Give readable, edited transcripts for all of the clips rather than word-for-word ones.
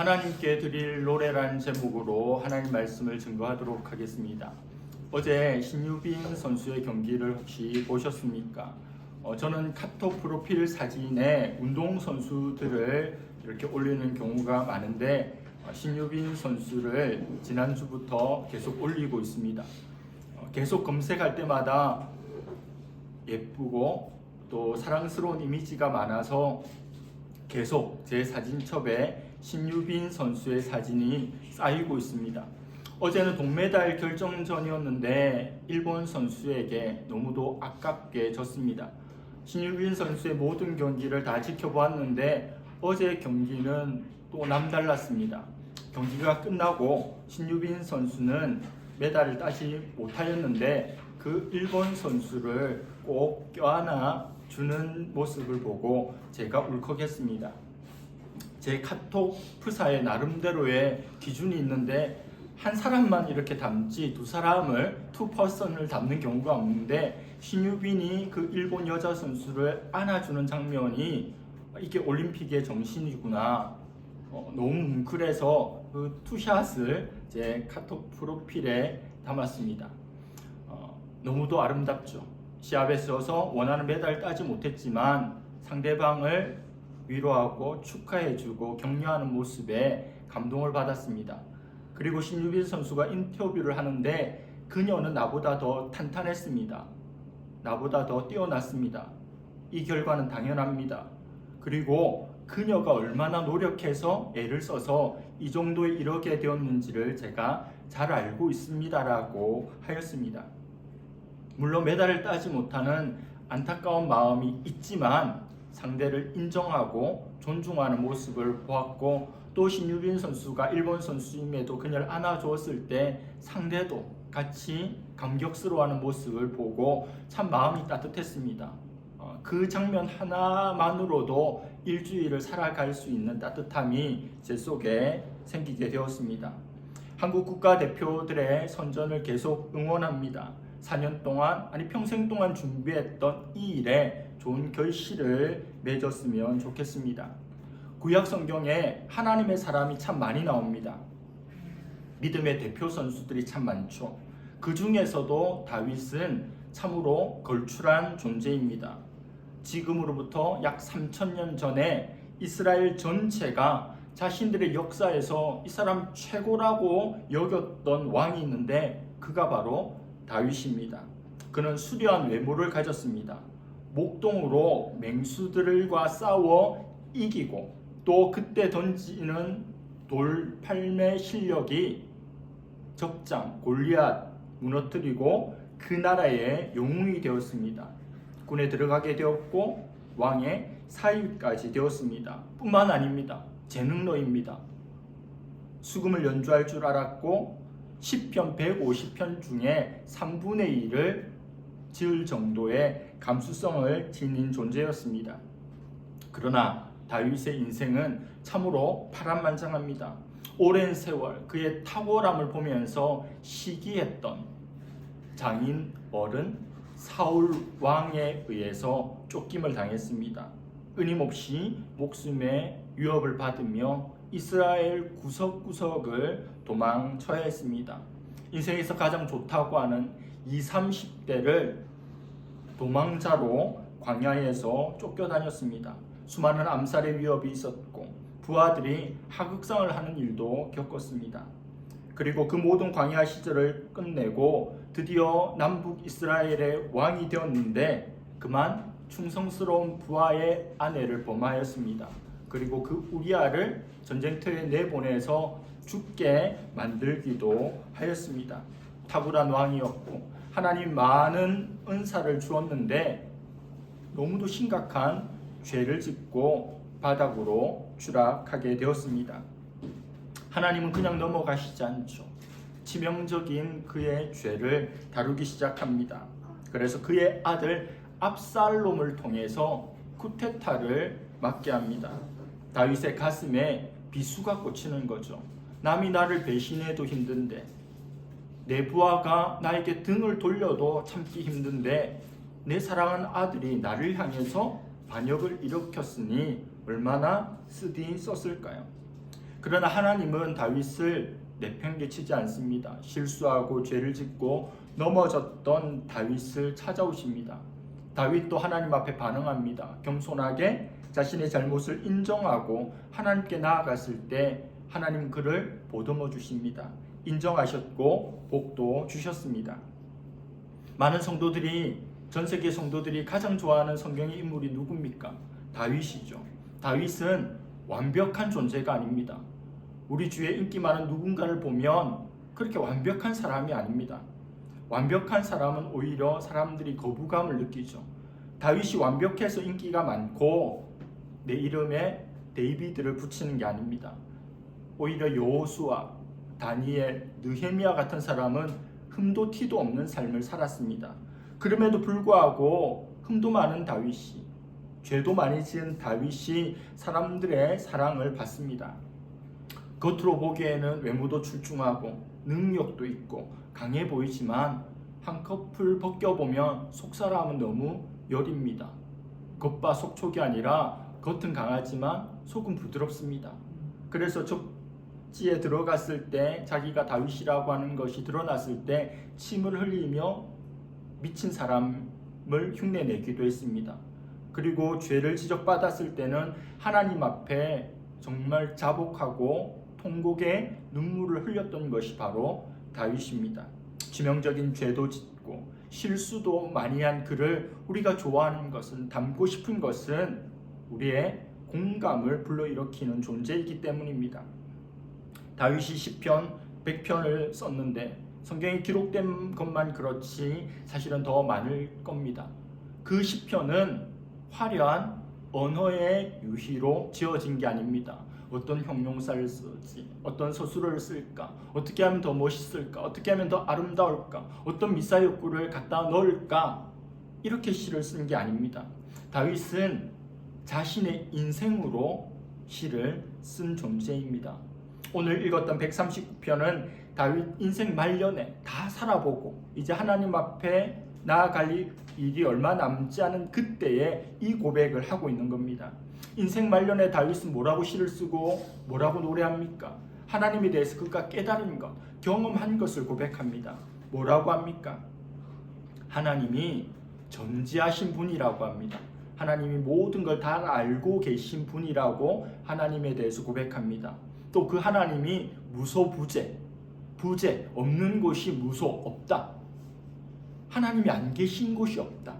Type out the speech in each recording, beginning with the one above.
하나님께 드릴 노래라는 제목으로 하나님 말씀을 증거하도록 하겠습니다. 어제 신유빈 선수의 경기를 혹시 보셨습니까? 저는 카톡 프로필 사진에 운동선수들을 이렇게 올리는 경우가 많은데 신유빈 선수를 지난주부터 계속 올리고 있습니다. 계속 검색할 때마다 예쁘고 또 사랑스러운 이미지가 많아서 계속 제 사진첩에 신유빈 선수의 사진이 쌓이고 있습니다. 어제는 동메달 결정전이었는데 일본 선수에게 너무도 아깝게 졌습니다. 신유빈 선수의 모든 경기를 다 지켜보았는데 어제 경기는 또 남달랐습니다. 경기가 끝나고 신유빈 선수는 메달을 따지 못하였는데 그 일본 선수를 꼭 껴안아 주는 모습을 보고 제가 울컥했습니다. 제 카톡 프사에 나름대로의 기준이 있는데 한 사람만 이렇게 담지 두 사람을 투퍼슨을 담는 경우가 없는데 신유빈이 그 일본 여자 선수를 안아주는 장면이 이게 올림픽의 정신이구나. 너무 뭉클해서 그 투샷을 제 카톡 프로필에 담았습니다. 너무도 아름답죠. 시합에 서서 원하는 메달을 따지 못했지만 상대방을 위로하고 축하해주고 격려하는 모습에 감동을 받았습니다. 그리고 신유빈 선수가 인터뷰를 하는데 그녀는 나보다 더 탄탄했습니다. 나보다 더 뛰어났습니다. 이 결과는 당연합니다. 그리고 그녀가 얼마나 노력해서 애를 써서 이 정도에 이르게 되었는지를 제가 잘 알고 있습니다라고 하였습니다. 물론 메달을 따지 못하는 안타까운 마음이 있지만 상대를 인정하고 존중하는 모습을 보았고 또 신유빈 선수가 일본 선수임에도 그녀를 안아주었을 때 상대도 같이 감격스러워하는 모습을 보고 참 마음이 따뜻했습니다. 그 장면 하나만으로도 일주일을 살아갈 수 있는 따뜻함이 제 속에 생기게 되었습니다. 한국 국가대표들의 선전을 계속 응원합니다. 4년 동안 아니 평생 동안 준비했던 이 일에 좋은 결실을 맺었으면 좋겠습니다. 구약 성경에 하나님의 사람이 참 많이 나옵니다. 믿음의 대표 선수들이 참 많죠. 그 중에서도 다윗은 참으로 걸출한 존재입니다. 지금으로부터 약 3000년 전에 이스라엘 전체가 자신들의 역사에서 이 사람 최고라고 여겼던 왕이 있는데 그가 바로 다윗입니다. 그는 수려한 외모를 가졌습니다. 목동으로 맹수들과 싸워 이기고 또 그때 던지는 돌팔매 실력이 적장 골리앗 무너뜨리고 그 나라의 영웅이 되었습니다. 군에 들어가게 되었고 왕의 사위까지 되었습니다. 뿐만 아닙니다. 재능러입니다. 수금을 연주할 줄 알았고 시편 150편 중에 3분의 1을 지을 정도의 감수성을 지닌 존재였습니다. 그러나 다윗의 인생은 참으로 파란만장합니다. 오랜 세월 그의 탁월함을 보면서 시기했던 장인 어른 사울 왕에 의해서 쫓김을 당했습니다. 끊임없이 목숨의 위협을 받으며 이스라엘 구석구석을 도망쳐야 했습니다. 인생에서 가장 좋다고 하는 20, 30대를 도망자로 광야에서 쫓겨다녔습니다. 수많은 암살의 위협이 있었고 부하들이 하극상을 하는 일도 겪었습니다. 그리고 그 모든 광야 시절을 끝내고 드디어 남북 이스라엘의 왕이 되었는데 그만 충성스러운 부하의 아내를 범하였습니다. 그리고 그 우리아를 전쟁터에 내보내서 죽게 만들기도 하였습니다. 탁월한 왕이었고 하나님 많은 은사를 주었는데 너무도 심각한 죄를 짓고 바닥으로 추락하게 되었습니다. 하나님은 그냥 넘어가시지 않죠. 치명적인 그의 죄를 다루기 시작합니다. 그래서 그의 아들 압살롬을 통해서 쿠데타를 맞게 합니다. 다윗의 가슴에 비수가 꽂히는 거죠. 남이 나를 배신해도 힘든데 내 부하가 나에게 등을 돌려도 참기 힘든데 내 사랑하는 아들이 나를 향해서 반역을 일으켰으니 얼마나 쓰디 썼을까요? 그러나 하나님은 다윗을 내팽개치지 않습니다. 실수하고 죄를 짓고 넘어졌던 다윗을 찾아오십니다. 다윗도 하나님 앞에 반응합니다. 겸손하게 자신의 잘못을 인정하고 하나님께 나아갔을 때 하나님 그를 보듬어 주십니다. 인정하셨고 복도 주셨습니다. 많은 성도들이, 전 세계 성도들이 가장 좋아하는 성경의 인물이 누굽니까? 다윗이죠. 다윗은 완벽한 존재가 아닙니다. 우리 주위에 인기 많은 누군가를 보면 그렇게 완벽한 사람이 아닙니다. 완벽한 사람은 오히려 사람들이 거부감을 느끼죠. 다윗이 완벽해서 인기가 많고 내 이름에 데이비드를 붙이는 게 아닙니다. 오히려 여호수아, 다니엘, 느헤미야 같은 사람은 흠도 티도 없는 삶을 살았습니다. 그럼에도 불구하고 흠도 많은 다윗이, 죄도 많이 지은 다윗이 사람들의 사랑을 받습니다. 겉으로 보기에는 외모도 출중하고 능력도 있고 강해 보이지만 한꺼풀 벗겨보면 속사람은 너무 여립니다. 겉바 속촉이 아니라 겉은 강하지만 속은 부드럽습니다. 그래서 적지에 들어갔을 때 자기가 다윗이라고 하는 것이 드러났을 때 침을 흘리며 미친 사람을 흉내내기도 했습니다. 그리고 죄를 지적받았을 때는 하나님 앞에 정말 자복하고 통곡의 눈물을 흘렸던 것이 바로 다윗입니다. 치명적인 죄도 짓고 실수도 많이 한 그를 우리가 좋아하는 것은, 닮고 싶은 것은 우리의 공감을 불러일으키는 존재이기 때문입니다. 다윗이 시편 100편을 썼는데 성경에 기록된 것만 그렇지 사실은 더 많을 겁니다. 그 시편은 화려한 언어의 유희로 지어진 게 아닙니다. 어떤 형용사를 쓰지, 어떤 서술어를 쓸까, 어떻게 하면 더 멋있을까, 어떻게 하면 더 아름다울까, 어떤 미사역구를 갖다 넣을까, 이렇게 시를 쓴 게 아닙니다. 다윗은 자신의 인생으로 시를 쓴 존재입니다. 오늘 읽었던 139편은 다윗 인생 말년에 다 살아보고 이제 하나님 앞에 나아갈 일이 얼마 남지 않은 그때에 이 고백을 하고 있는 겁니다. 인생 말년에 다윗은 뭐라고 시를 쓰고 뭐라고 노래합니까? 하나님에 대해서 그가 깨달은 것, 경험한 것을 고백합니다. 뭐라고 합니까? 하나님이 전지하신 분이라고 합니다. 하나님이 모든 걸 다 알고 계신 분이라고 하나님에 대해서 고백합니다. 또 그 하나님이 무소부재, 부재, 없는 곳이 무소, 없다. 하나님이 안 계신 곳이 없다.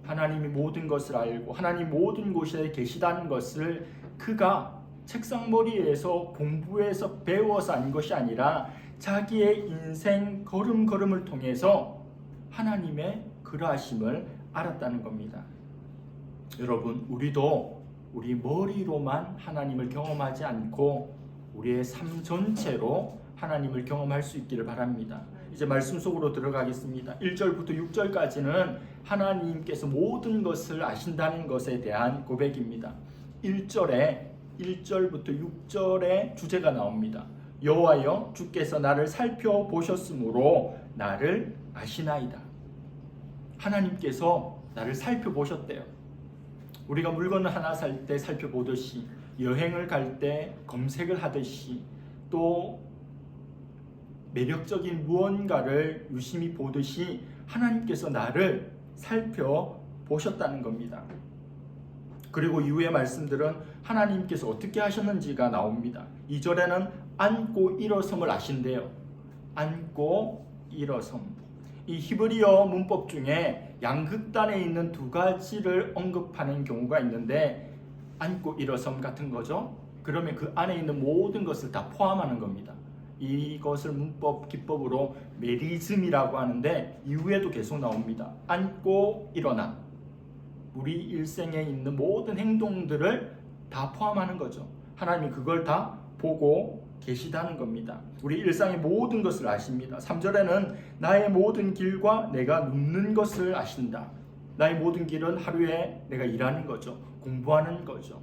하나님이 모든 것을 알고 하나님 모든 곳에 계시다는 것을 그가 책상머리에서 공부해서 배워서 안 것이 아니라 자기의 인생 걸음걸음을 통해서 하나님의 그러하심을 알았다는 겁니다. 여러분, 우리도 우리 머리로만 하나님을 경험하지 않고 우리의 삶 전체로 하나님을 경험할 수 있기를 바랍니다. 이제 말씀 속으로 들어가겠습니다. 1절부터 6절까지는 하나님께서 모든 것을 아신다는 것에 대한 고백입니다. 1절부터 6절의 주제가 나옵니다. 여호와여, 주께서 나를 살펴보셨으므로 나를 아시나이다. 하나님께서 나를 살펴보셨대요. 우리가 물건을 하나 살 때 살펴보듯이, 여행을 갈 때 검색을 하듯이, 또 매력적인 무언가를 유심히 보듯이 하나님께서 나를 살펴보셨다는 겁니다. 그리고 이후의 말씀들은 하나님께서 어떻게 하셨는지가 나옵니다. 2절에는 앉고 일어섬을 아신대요. 앉고 일어섬. 이 히브리어 문법 중에 양극단에 있는 두 가지를 언급하는 경우가 있는데, 앉고 일어섬 같은 거죠. 그러면 그 안에 있는 모든 것을 다 포함하는 겁니다. 이것을 문법 기법으로 메리즘이라고 하는데 이후에도 계속 나옵니다. 앉고 일어나, 우리 일생에 있는 모든 행동들을 다 포함하는 거죠. 하나님이 그걸 다 보고 계시다는 겁니다. 우리 일상의 모든 것을 아십니다. 3절에는 나의 모든 길과 내가 눕는 것을 아신다. 나의 모든 길은 하루에 내가 일하는 거죠. 공부하는 거죠.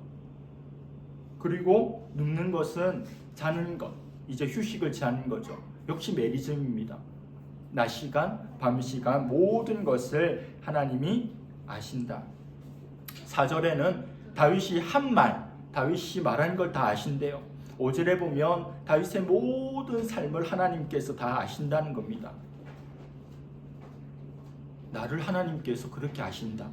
그리고 눕는 것은 자는 것, 이제 휴식을 취하는 거죠. 역시 메리즘입니다. 낮 시간, 밤 시간 모든 것을 하나님이 아신다. 4절에는 다윗이 한 말, 다윗이 말한 걸 다 아신대요. 5절에 보면 다윗의 모든 삶을 하나님께서 다 아신다는 겁니다. 나를 하나님께서 그렇게 아신다.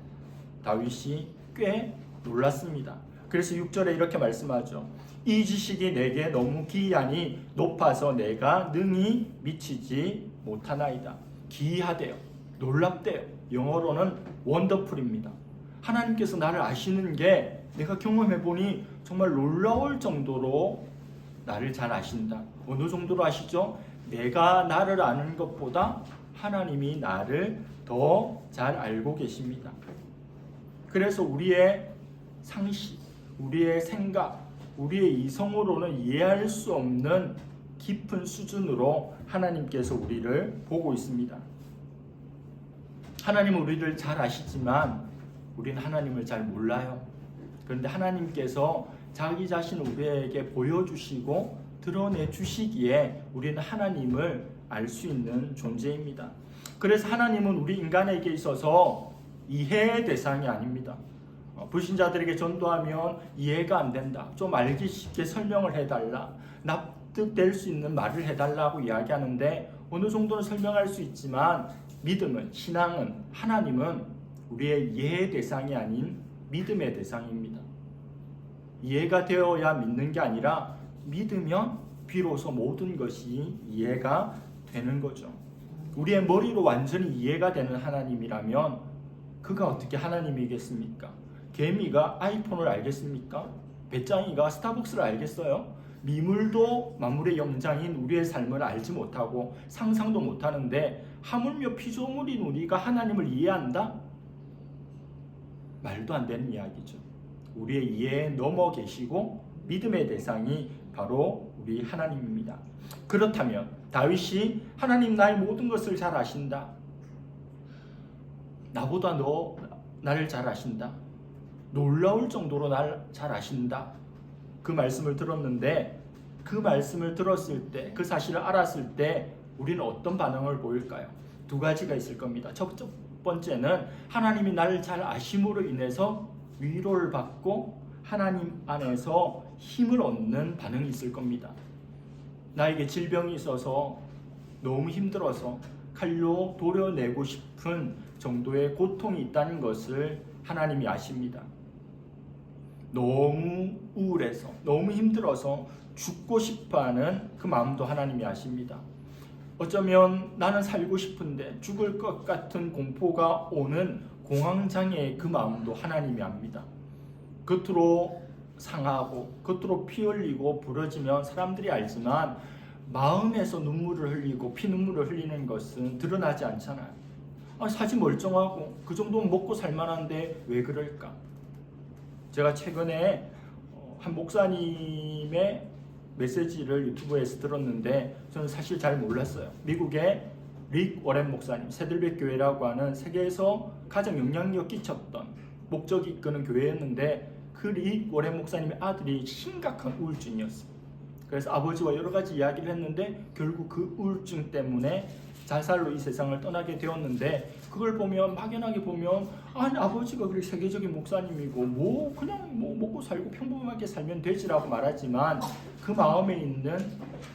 다윗이 꽤 놀랐습니다. 그래서 6절에 이렇게 말씀하죠. 이 지식이 내게 너무 기이하니 높아서 내가 능히 미치지 못하나이다. 기이하대요. 놀랍대요. 영어로는 원더풀입니다. 하나님께서 나를 아시는 게 내가 경험해보니 정말 놀라울 정도로 나를 잘 아신다. 어느 정도로 아시죠? 내가 나를 아는 것보다 하나님이 나를 더 잘 알고 계십니다. 그래서 우리의 상식, 우리의 생각, 우리의 이성으로는 이해할 수 없는 깊은 수준으로 하나님께서 우리를 보고 있습니다. 하나님은 우리를 잘 아시지만 우리는 하나님을 잘 몰라요. 그런데 하나님께서 자기 자신을 우리에게 보여주시고 드러내주시기에 우리는 하나님을 알 수 있는 존재입니다. 그래서 하나님은 우리 인간에게 있어서 이해의 대상이 아닙니다. 불신자들에게 전도하면 이해가 안 된다. 좀 알기 쉽게 설명을 해달라. 납득될 수 있는 말을 해달라고 이야기하는데 어느 정도는 설명할 수 있지만 믿음은, 신앙은, 하나님은 우리의 이해의 대상이 아닌 믿음의 대상입니다. 이해가 되어야 믿는 게 아니라 믿으면 비로소 모든 것이 이해가 되는 거죠. 우리의 머리로 완전히 이해가 되는 하나님이라면 그가 어떻게 하나님이겠습니까? 개미가 아이폰을 알겠습니까? 배짱이가 스타벅스를 알겠어요? 미물도 만물의 영장인 우리의 삶을 알지 못하고 상상도 못하는데 하물며 피조물인 우리가 하나님을 이해한다? 말도 안 되는 이야기죠. 우리의 이해에 넘어 계시고 믿음의 대상이 바로 우리 하나님입니다. 그렇다면 다윗이 하나님 나의 모든 것을 잘 아신다. 나보다 너 나를 잘 아신다. 놀라울 정도로 날 잘 아신다. 그 말씀을 들었는데 그 말씀을 들었을 때, 그 사실을 알았을 때 우리는 어떤 반응을 보일까요? 두 가지가 있을 겁니다. 첫 번째는 하나님이 나를 잘 아심으로 인해서 위로를 받고 하나님 안에서 힘을 얻는 반응이 있을 겁니다. 나에게 질병이 있어서 너무 힘들어서 칼로 도려내고 싶은 정도의 고통이 있다는 것을 하나님이 아십니다. 너무 우울해서, 너무 힘들어서 죽고 싶어하는 그 마음도 하나님이 아십니다. 어쩌면 나는 살고 싶은데 죽을 것 같은 공포가 오는 공황장애의 그 마음도 하나님이 압니다. 겉으로 상하고 겉으로 피 흘리고 부러지면 사람들이 알지만 마음에서 눈물을 흘리고 피눈물을 흘리는 것은 드러나지 않잖아요. 사지 멀쩡하고 그 정도면 먹고 살만한데 왜 그럴까? 제가 최근에 한 목사님의 메시지를 유튜브에서 들었는데 저는 사실 잘 몰랐어요. 미국의 릭 워렌 목사님, 새들백 교회라고 하는 세계에서 가장 영향력 끼쳤던 목적이 이끄는 교회였는데 그 릭 워렌 목사님의 아들이 심각한 우울증이었어요. 그래서 아버지와 여러 가지 이야기를 했는데 결국 그 우울증 때문에 자살로 이 세상을 떠나게 되었는데 그걸 보면 막연하게 보면 아니 아버지가 그렇게 세계적인 목사님이고 그냥 먹고 살고 평범하게 살면 되지라고 말하지만 그 마음에 있는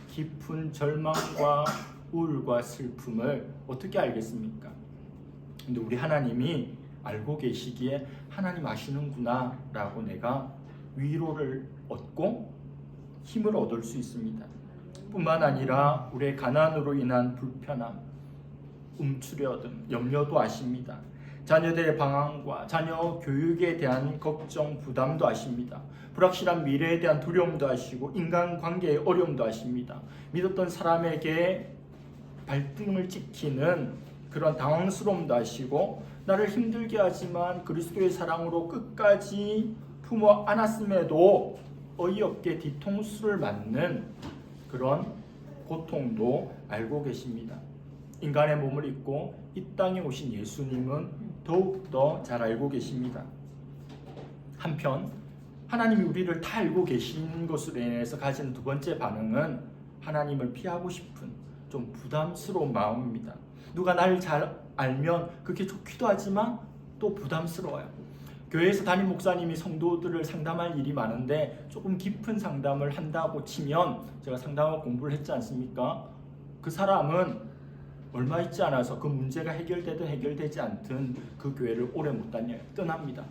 깊은 절망과 우울과 슬픔을 어떻게 알겠습니까? 근데 우리 하나님이 알고 계시기에 하나님 아시는구나 라고 내가 위로를 얻고 힘을 얻을 수 있습니다. 뿐만 아니라 우리의 가난으로 인한 불편함, 움츠려듦, 염려도 아십니다. 자녀들의 방황과 자녀 교육에 대한 걱정, 부담도 아십니다. 불확실한 미래에 대한 두려움도 아시고 인간관계의 어려움도 아십니다. 믿었던 사람에게 발등을 찍히는 그런 당황스러움도 아시고 나를 힘들게 하지만 그리스도의 사랑으로 끝까지 품어 안았음에도 어이없게 뒤통수를 맞는 그런 고통도 알고 계십니다. 인간의 몸을 입고 이 땅에 오신 예수님은 더욱더 잘 알고 계십니다. 한편 하나님이 우리를 다 알고 계신 것으로 인해서 가진 두 번째 반응은 하나님을 피하고 싶은 좀 부담스러운 마음입니다. 누가 나를 잘 알면 그게 좋기도 하지만 또 부담스러워요. 교회에서 담임 목사님이 성도들을 상담할 일이 많은데 조금 깊은 상담을 한다고 치면, 제가 상담하고 공부를 했지 않습니까? 그 사람은 얼마 있지 않아서 그 문제가 해결되든 해결되지 않든 그 교회를 오래 못 다녀요. 떠납니다.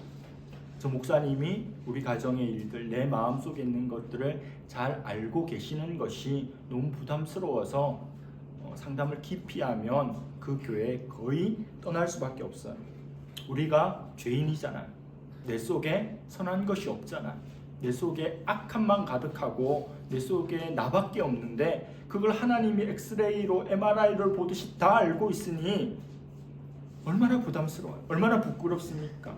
저 목사님이 우리 가정의 일들, 내 마음속에 있는 것들을 잘 알고 계시는 것이 너무 부담스러워서 상담을 깊이 하면 그 교회 거의 떠날 수밖에 없어요. 우리가 죄인이잖아요. 내 속에 선한 것이 없잖아요. 내 속에 악함만 가득하고 내 속에 나밖에 없는데 그걸 하나님이 엑스레이로 MRI를 보듯이 다 알고 있으니 얼마나 부담스러워요. 얼마나 부끄럽습니까?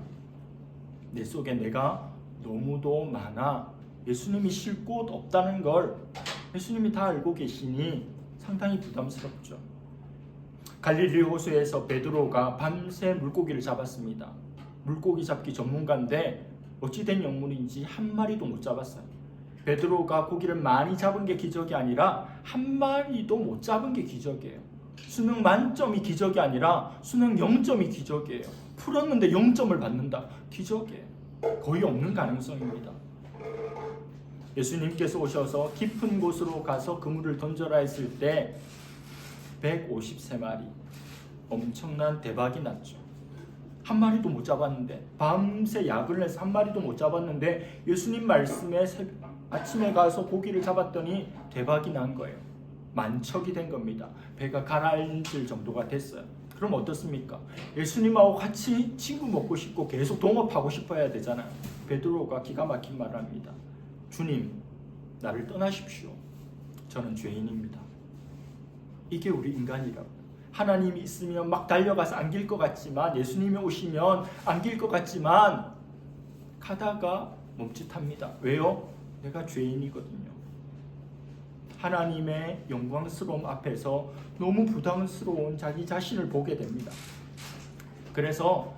내 속에 내가 너무도 많아 예수님이 쉴 곳 없다는 걸 예수님이 다 알고 계시니 상당히 부담스럽죠. 갈릴리 호수에서 베드로가 밤새 물고기를 잡았습니다. 물고기 잡기 전문가인데 어찌된 영문인지 한 마리도 못 잡았어요. 베드로가 고기를 많이 잡은 게 기적이 아니라 한 마리도 못 잡은 게 기적이에요. 수능 만점이 기적이 아니라 수능 0점이 기적이에요. 풀었는데 0점을 받는다. 기적이에요. 거의 없는 가능성입니다. 예수님께서 오셔서 깊은 곳으로 가서 그물을 던져라 했을 때 153마리, 엄청난 대박이 났죠. 한 마리도 못 잡았는데, 밤새 야근을 해서 한 마리도 못 잡았는데 예수님 말씀에 아침에 가서 고기를 잡았더니 대박이 난 거예요. 만척이 된 겁니다. 배가 가라앉을 정도가 됐어요. 그럼 어떻습니까? 예수님하고 같이 친구 먹고 싶고 계속 동업하고 싶어야 되잖아요. 베드로가 기가 막힌 말을 합니다. 주님, 나를 떠나십시오. 저는 죄인입니다. 이게 우리 인간이라고. 하나님이 있으면 막 달려가서 안길 것 같지만, 예수님이 오시면 안길 것 같지만 가다가 멈칫합니다. 왜요? 내가 죄인이거든요. 하나님의 영광스러움 앞에서 너무 부담스러운 자기 자신을 보게 됩니다. 그래서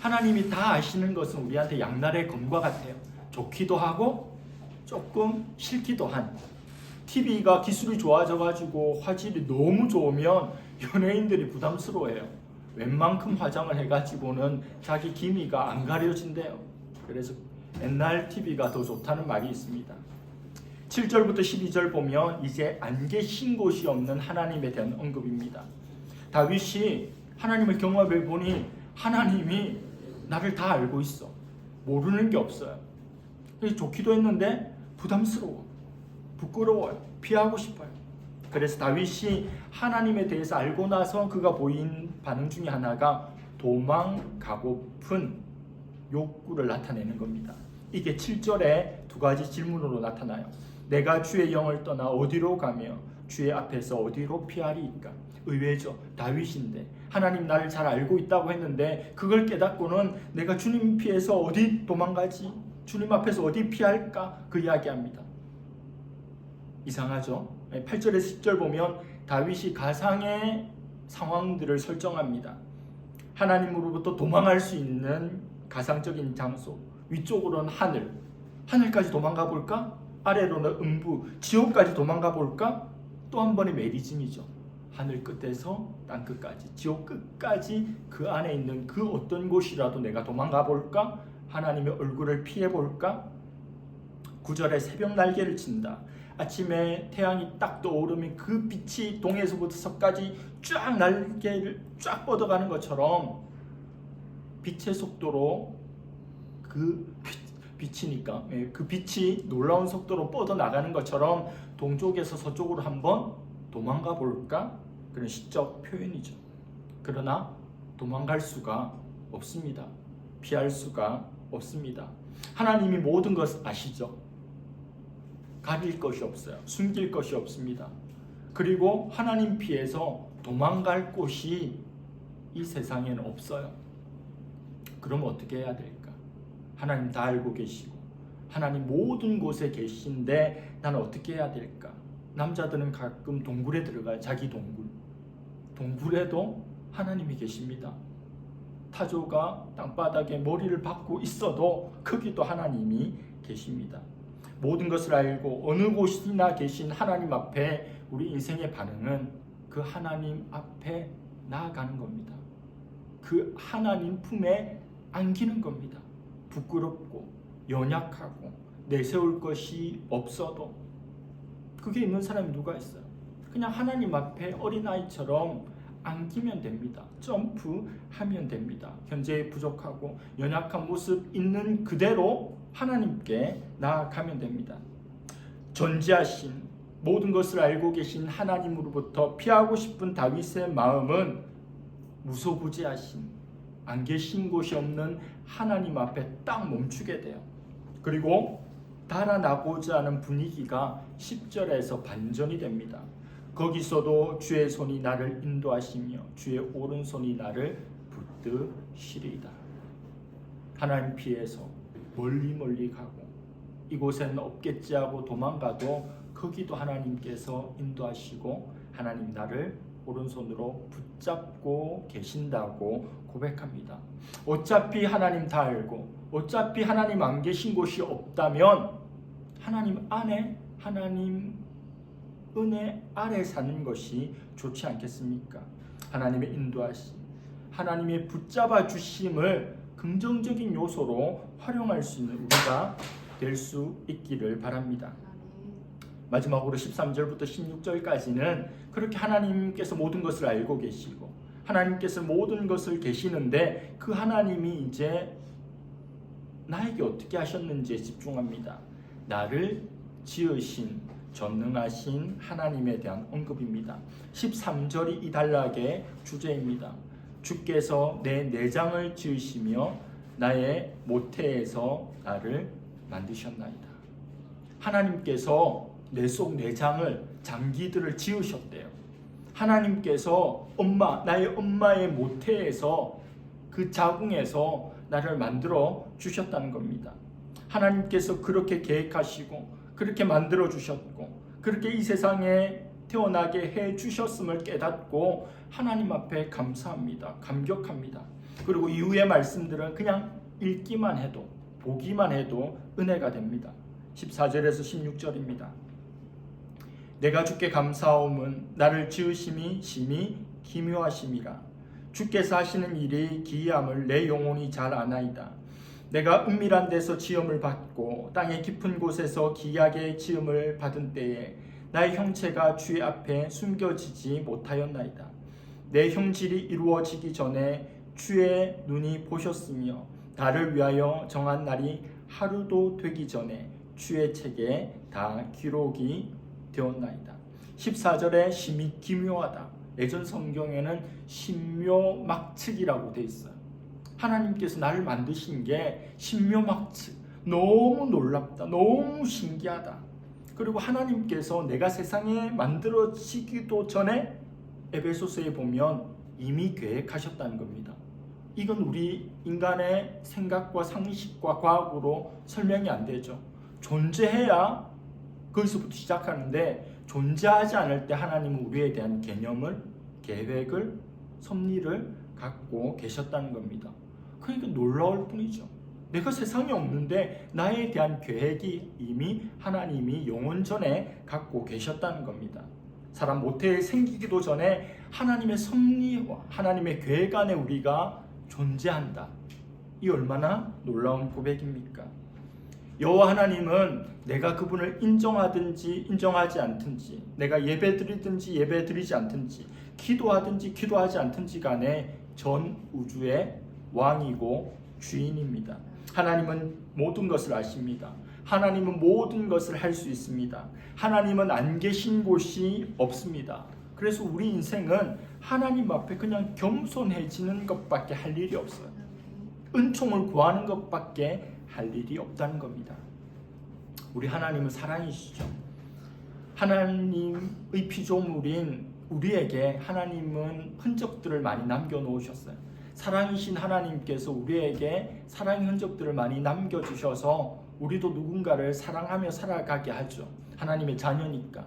하나님이 다 아시는 것은 우리한테 양날의 검과 같아요. 좋기도 하고 조금 싫기도 한. TV가 기술이 좋아져가지고 화질이 너무 좋으면 연예인들이 부담스러워해요. 웬만큼 화장을 해가지고는 자기 기미가 안 가려진대요. 그래서 옛날 TV가 더 좋다는 말이 있습니다. 7절부터 12절 보면 이제 안 계신 곳이 없는 하나님에 대한 언급입니다. 다윗이 하나님을 경험해 보니 하나님이 나를 다 알고 있어. 모르는 게 없어요. 그래서 좋기도 했는데 부담스러워. 부끄러워요. 피하고 싶어요. 그래서 다윗이 하나님에 대해서 알고 나서 그가 보인 반응 중에 하나가 도망가고픈 욕구를 나타내는 겁니다. 이게 7절에 두 가지 질문으로 나타나요. 내가 주의 영을 떠나 어디로 가며 주의 앞에서 어디로 피하리이까? 의외죠. 다윗인데 하나님 나를 잘 알고 있다고 했는데 그걸 깨닫고는 내가 주님 피해서 어디 도망가지? 주님 앞에서 어디 피할까? 그 이야기합니다. 이상하죠? 8절에서 10절 보면 다윗이 가상의 상황들을 설정합니다. 하나님으로부터 도망할 수 있는 가상적인 장소, 위쪽으로는 하늘, 하늘까지 도망가 볼까? 아래로는 음부, 지옥까지 도망가 볼까? 또 한 번의 메리즘이죠. 하늘 끝에서 땅 끝까지, 지옥 끝까지 그 안에 있는 그 어떤 곳이라도 내가 도망가 볼까? 하나님의 얼굴을 피해 볼까? 9절에 새벽 날개를 친다. 아침에 태양이 딱 떠오르면 그 빛이 동에서부터 서까지 쫙 날개를 쫙 뻗어가는 것처럼 빛의 속도로 그 빛이니까 그 빛이 놀라운 속도로 뻗어나가는 것처럼 동쪽에서 서쪽으로 한번 도망가 볼까? 그런 시적 표현이죠. 그러나 도망갈 수가 없습니다. 피할 수가 없습니다. 하나님이 모든 것을 아시죠. 가릴 것이 없어요. 숨길 것이 없습니다. 그리고 하나님 피해서 도망갈 곳이 이 세상에는 없어요. 그럼 어떻게 해야 될까? 하나님 다 알고 계시고 하나님 모든 곳에 계신데 나는 어떻게 해야 될까? 남자들은 가끔 동굴에 들어가요. 자기 동굴. 동굴에도 하나님이 계십니다. 타조가 땅바닥에 머리를 박고 있어도 거기도 하나님이 계십니다. 모든 것을 알고 어느 곳이나 계신 하나님 앞에 우리 인생의 반응은 그 하나님 앞에 나아가는 겁니다. 그 하나님 품에 안기는 겁니다. 부끄럽고 연약하고 내세울 것이 없어도 그게 있는 사람이 누가 있어요? 그냥 하나님 앞에 어린아이처럼 안기면 됩니다. 점프하면 됩니다. 현재 부족하고 연약한 모습 있는 그대로 하나님께 나아가면 됩니다. 전지하신 모든 것을 알고 계신 하나님으로부터 피하고 싶은 다윗의 마음은 무소부지하신 안 계신 곳이 없는 하나님 앞에 딱 멈추게 돼요. 그리고 달아나고자 하는 분위기가 10절에서 반전이 됩니다. 거기서도 주의 손이 나를 인도하시며 주의 오른손이 나를 붙드시리이다. 하나님 피해서 멀리 가고 이곳에는 없겠지 하고 도망가도 거기도 하나님께서 인도하시고 하나님 나를 오른손으로 붙잡고 계신다고 고백합니다. 어차피 하나님 다 알고 어차피 하나님 안 계신 곳이 없다면 하나님 안에 하나님 은혜 아래 사는 것이 좋지 않겠습니까? 하나님의 인도하심, 하나님의 붙잡아 주심을 긍정적인 요소로 활용할 수 있는 우리가 될 수 있기를 바랍니다. 마지막으로 13절부터 16절까지는 그렇게 하나님께서 모든 것을 알고 계시고 하나님께서 모든 것을 계시는데 그 하나님이 이제 나에게 어떻게 하셨는지에 집중합니다. 나를 지으신 전능하신 하나님에 대한 언급입니다. 13절이 이 단락의 주제입니다. 주께서 내 내장을 지으시며 나의 모태에서 나를 만드셨나이다. 하나님께서 내 속 내장을 장기들을 지으셨대요. 하나님께서 나의 엄마의 모태에서 그 자궁에서 나를 만들어 주셨다는 겁니다. 하나님께서 그렇게 계획하시고 그렇게 만들어 주셨고 그렇게 이 세상에 태어나게 해 주셨음을 깨닫고 하나님 앞에 감사합니다. 감격합니다. 그리고 이후의 말씀들은 그냥 읽기만 해도 보기만 해도 은혜가 됩니다. 14절에서 16절입니다. 내가 주께 감사함은 나를 지으심이 심히 기묘하심이라. 주께서 하시는 일이 기이함을 내 영혼이 잘 아나이다. 내가 은밀한 데서 지음을 받고 땅의 깊은 곳에서 기이하게 지음을 받은 때에 나의 형체가 주의 앞에 숨겨지지 못하였나이다. 내 형질이 이루어지기 전에 주의 눈이 보셨으며 나를 위하여 정한 날이 하루도 되기 전에 주의 책에 다 기록이 되었나이다. 14절에 심히 기묘하다. 예전 성경에는 신묘막측이라고 되어 있어요. 하나님께서 나를 만드신 게 신묘막측, 너무 놀랍다, 너무 신기하다. 그리고 하나님께서 내가 세상에 만들어지기도 전에 에베소서에 보면 이미 계획하셨다는 겁니다. 이건 우리 인간의 생각과 상식과 과학으로 설명이 안 되죠. 존재해야 거기서부터 시작하는데 존재하지 않을 때 하나님은 우리에 대한 개념을, 계획을, 섭리를 갖고 계셨다는 겁니다. 그러니까 놀라울 뿐이죠. 내가 세상에 없는데 나에 대한 계획이 이미 하나님이 영원 전에 갖고 계셨다는 겁니다. 사람 모태에 생기기도 전에 하나님의 섭리와 하나님의 계획 안에 우리가 존재한다. 이 얼마나 놀라운 고백입니까? 여호와 하나님은 내가 그분을 인정하든지 인정하지 않든지, 내가 예배드리든지 예배드리지 않든지, 기도하든지 기도하지 않든지 간에 전 우주의 왕이고 주인입니다. 하나님은 모든 것을 아십니다. 하나님은 모든 것을 할 수 있습니다. 하나님은 안 계신 곳이 없습니다. 그래서 우리 인생은 하나님 앞에 그냥 겸손해지는 것밖에 할 일이 없어요. 은총을 구하는 것밖에 할 일이 없다는 겁니다. 우리 하나님은 사랑이시죠. 하나님의 피조물인 우리에게 하나님은 흔적들을 많이 남겨놓으셨어요. 사랑이신 하나님께서 우리에게 사랑의 흔적들을 많이 남겨주셔서 우리도 누군가를 사랑하며 살아가게 하죠. 하나님의 자녀니까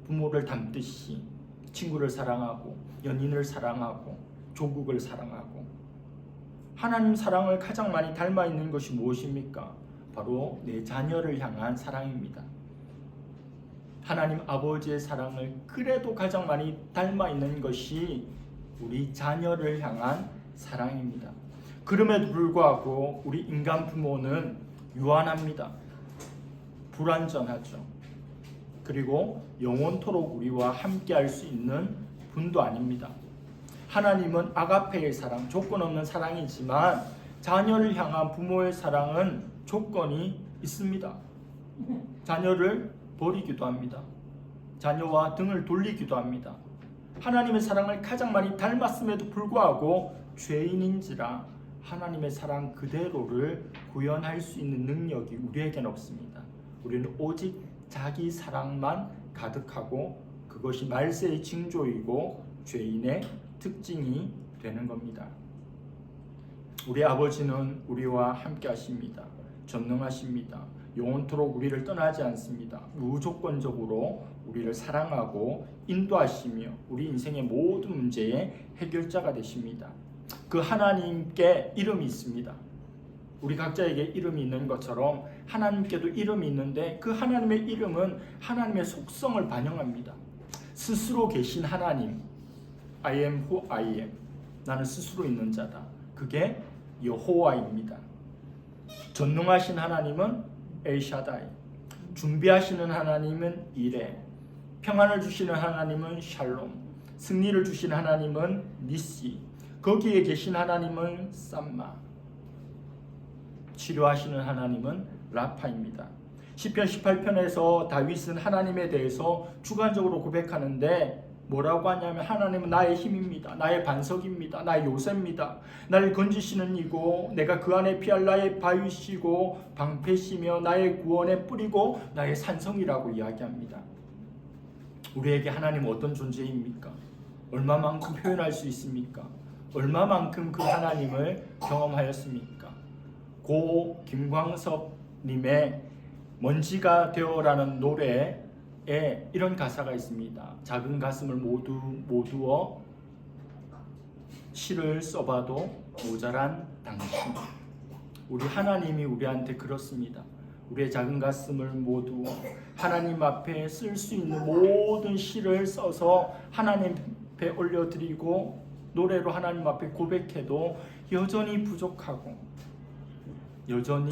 부모를 닮듯이 친구를 사랑하고 연인을 사랑하고 조국을 사랑하고. 하나님 사랑을 가장 많이 닮아 있는 것이 무엇입니까? 바로 내 자녀를 향한 사랑입니다. 하나님 아버지의 사랑을 그래도 가장 많이 닮아 있는 것이 우리 자녀를 향한 사랑입니다. 그럼에도 불구하고 우리 인간 부모는 유한합니다. 불완전하죠. 그리고 영원토록 우리와 함께 할 수 있는 분도 아닙니다. 하나님은 아가페의 사랑, 조건 없는 사랑이지만 자녀를 향한 부모의 사랑은 조건이 있습니다. 자녀를 버리기도 합니다. 자녀와 등을 돌리기도 합니다. 하나님의 사랑을 가장 많이 닮았음에도 불구하고 죄인인지라 하나님의 사랑 그대로를 구현할 수 있는 능력이 우리에게는 없습니다. 우리는 오직 자기 사랑만 가득하고 그것이 말세의 징조이고 죄인의 특징이 되는 겁니다. 우리 아버지는 우리와 함께 하십니다. 전능하십니다. 영원토록 우리를 떠나지 않습니다. 무조건적으로 우리를 사랑하고 인도하시며 우리 인생의 모든 문제의 해결자가 되십니다. 그 하나님께 이름이 있습니다. 우리 각자에게 이름이 있는 것처럼 하나님께도 이름이 있는데 그 하나님의 이름은 하나님의 속성을 반영합니다. 스스로 계신 하나님, I am who I am. 나는 스스로 있는 자다. 그게 여호와입니다. 전능하신 하나님은 엘샤다이, 준비하시는 하나님은 이레, 평안을 주시는 하나님은 샬롬, 승리를 주시는 하나님은 니시, 거기에 계신 하나님은 쌈마, 치료하시는 하나님은 라파입니다. 시편 18편에서 다윗은 하나님에 대해서 주관적으로 고백하는데 뭐라고 하냐면 하나님은 나의 힘입니다. 나의 반석입니다. 나의 요새입니다. 나를 건지시는 이고 내가 그 안에 피할 나의 바위시고 방패시며 나의 구원의 뿌리고 나의 산성이라고 이야기합니다. 우리에게 하나님은 어떤 존재입니까? 얼마만큼 표현할 수 있습니까? 얼마만큼 그 하나님을 경험하였습니까? 고 김광석 님의 먼지가 되어라는 노래에 이런 가사가 있습니다. 작은 가슴을 모두어 시를 써봐도 모자란 당신. 우리 하나님이 우리한테 그렇습니다. 우리의 작은 가슴을 모두어 하나님 앞에 쓸 수 있는 모든 시를 써서 하나님 앞에 올려드리고 노래로 하나님 앞에 고백해도 여전히 부족하고 여전히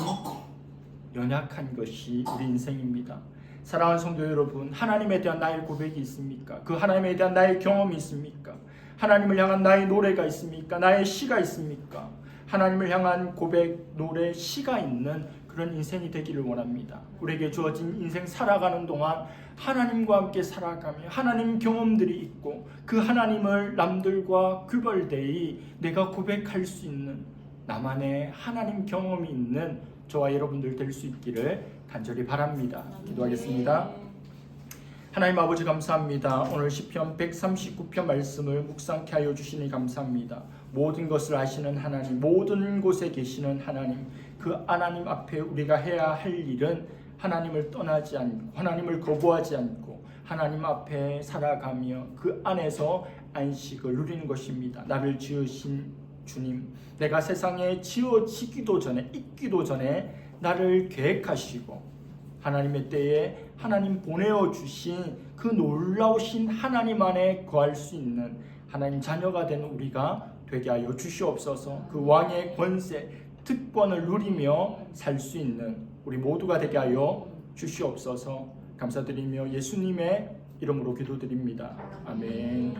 연약한 것이 우리 인생입니다. 사랑하는 성도 여러분, 하나님에 대한 나의 고백이 있습니까? 그 하나님에 대한 나의 경험이 있습니까? 하나님을 향한 나의 노래가 있습니까? 나의 시가 있습니까? 하나님을 향한 고백, 노래, 시가 있는 그런 인생이 되기를 원합니다. 우리에게 주어진 인생 살아가는 동안 하나님과 함께 살아가며 하나님 경험들이 있고 그 하나님을 남들과 구별되이 내가 고백할 수 있는 나만의 하나님 경험이 있는 저와 여러분들 될 수 있기를 간절히 바랍니다. 기도하겠습니다. 하나님 아버지 감사합니다. 오늘 시편 139편 말씀을 묵상케 하여 주시니 감사합니다. 모든 것을 아시는 하나님, 모든 곳에 계시는 하나님, 그 하나님 앞에 우리가 해야 할 일은 하나님을 떠나지 않고 하나님을 거부하지 않고 하나님 앞에 살아가며 그 안에서 안식을 누리는 것입니다. 나를 지으신 주님, 내가 세상에 지어지기도 전에 있기도 전에 나를 계획하시고 하나님의 때에 하나님 보내어 주신 그 놀라우신 하나님 안에 거할 수 있는 하나님 자녀가 된 우리가 되게 하여 주시옵소서. 그 왕의 권세, 특권을 누리며 살 수 있는 우리 모두가 되게 하여 주시옵소서. 감사드리며 예수님의 이름으로 기도드립니다. 아멘.